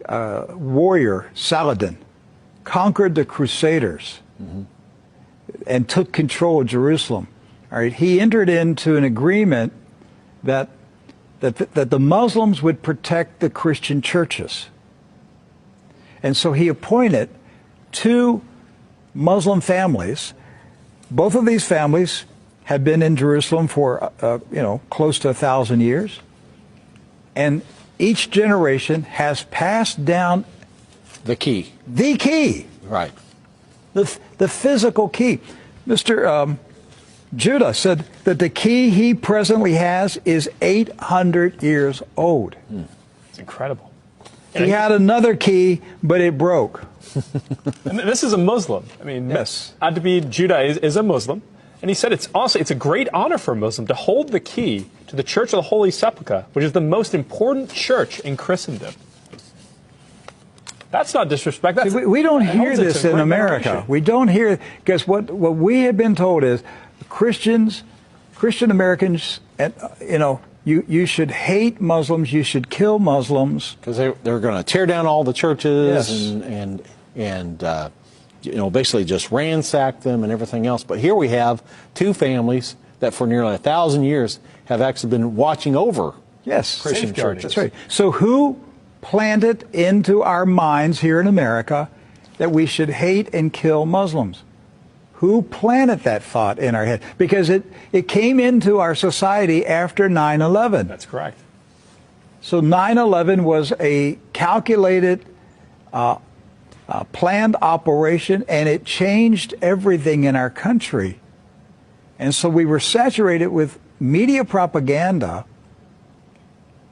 warrior Saladin conquered the Crusaders and took control of Jerusalem. All right, he entered into an agreement that the Muslims would protect the Christian churches. And so he appointed two Muslim families. Both of these families had been in Jerusalem for, close to 1,000 years. And each generation has passed down the key. The key. Right. The physical key. Mr. Judah said that the key he presently has is 800 years old. It's incredible. He had another key, but it broke. And this is a Muslim. I mean, yes. Adbi Judah is a Muslim. And he said it's a great honor for a Muslim to hold the key to the Church of the Holy Sepulchre, which is the most important church in Christendom. That's not disrespect. That's, we don't hear this in America. We don't hear, because what we have been told is Christian Americans, you should hate Muslims, you should kill Muslims. Because they're going to tear down all the churches yes. and basically just ransack them and everything else. But here we have two families that for nearly 1,000 years have actually been watching over Christian churches. That's right. So who planted into our minds here in America that we should hate and kill Muslims? Who planted that thought in our head? Because it came into our society after 9/11. That's correct. So 9/11 was a calculated planned operation, and it changed everything in our country. And so we were saturated with media propaganda,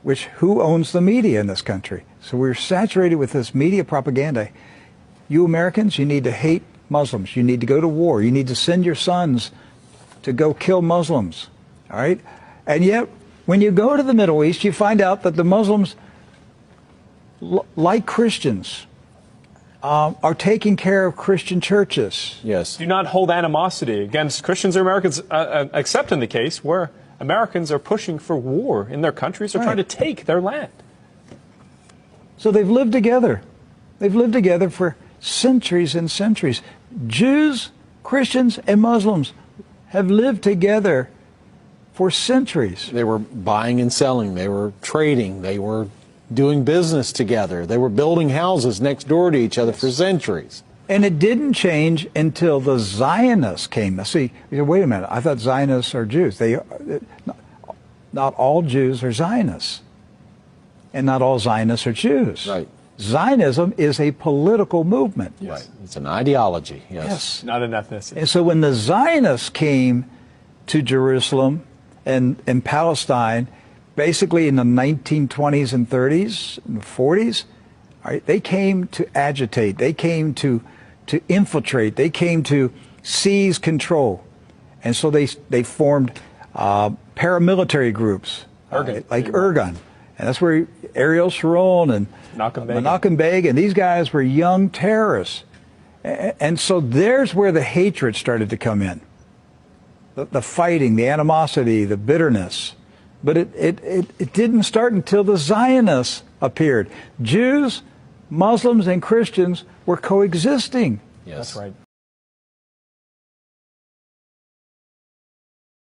which who owns the media in this country? So we were saturated with this media propaganda. You Americans, you need to hate Muslims. You need to go to war. You need to send your sons to go kill Muslims. All right? And yet, when you go to the Middle East, you find out that the Muslims, like Christians, are taking care of Christian churches. Yes. Do not hold animosity against Christians or Americans, except in the case where Americans are pushing for war in their countries or trying to take their land. So they've lived together. They've lived together for centuries and centuries. Jews, Christians, and Muslims have lived together for centuries. They were buying and selling. They were trading. They were doing business together. They were building houses next door to each other for centuries. And it didn't change until the Zionists came. Now, see, you say, wait a minute, I thought Zionists are Jews. Not all Jews are Zionists. And not all Zionists are Jews. Right. Zionism is a political movement. Yes. Right. It's an ideology. Yes. Not an ethnicity. And so when the Zionists came to Jerusalem and Palestine, basically in the 1920s and 30s and 40s, right, they came to agitate. They came to infiltrate. They came to seize control. And so they formed paramilitary groups, like Irgun. And that's where Ariel Sharon and Menachem Begin, these guys were young terrorists. And so there's where the hatred started to come in. The fighting, the animosity, the bitterness. But it didn't start until the Zionists appeared. Jews, Muslims, and Christians were coexisting. Yes. That's right.